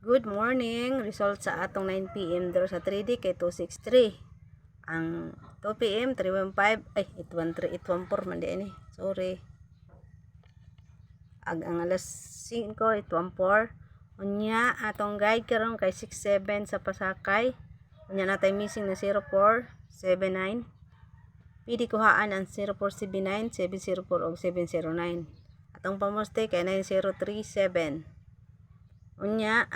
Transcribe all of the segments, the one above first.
Good morning. Result sa atong 9 PM draw sa 3D kay 263. Ang 2 PM 315 ay 813 814 man di ini. Sorry. Ang alas 5 814. Unya atong guide karon kay 67 sa Pasakay. Unya natay missing na 0479. Pili kuhaan ang 0479, 704 o 709. Atong pamoste kay 9037. Unya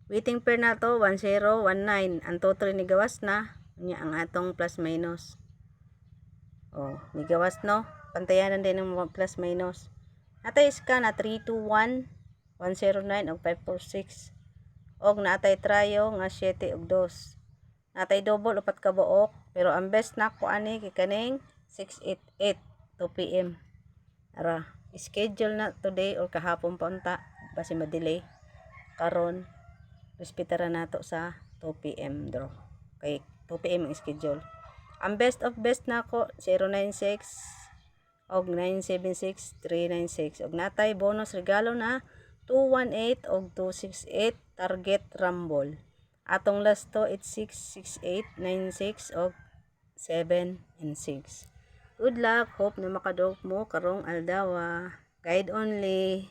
waiting pair na to 1019. Ang total ni gawas na. Unya ang atong plus minus. Ni gawas no. Pantayanan din ng mga plus minus. Natay iska na 321, 109 og 546. Og natay trayo nga 7 og 2. Natay double upat ka buok, pero ang best na ko ani kay kaning 688 2 PM. Ara, schedule na today or kahapon pa unta basi ma-delay. Karon respetara nato sa 2 PM draw. Kay 2 PM ang schedule. Ang best of best na ko 096 og 976 396 og natay bonus regalo na 218 og 268 target rumble. Atong last to 86 68 96 og 7 and 6. Good luck, hope na makadog mo karong aldawa. Guide only.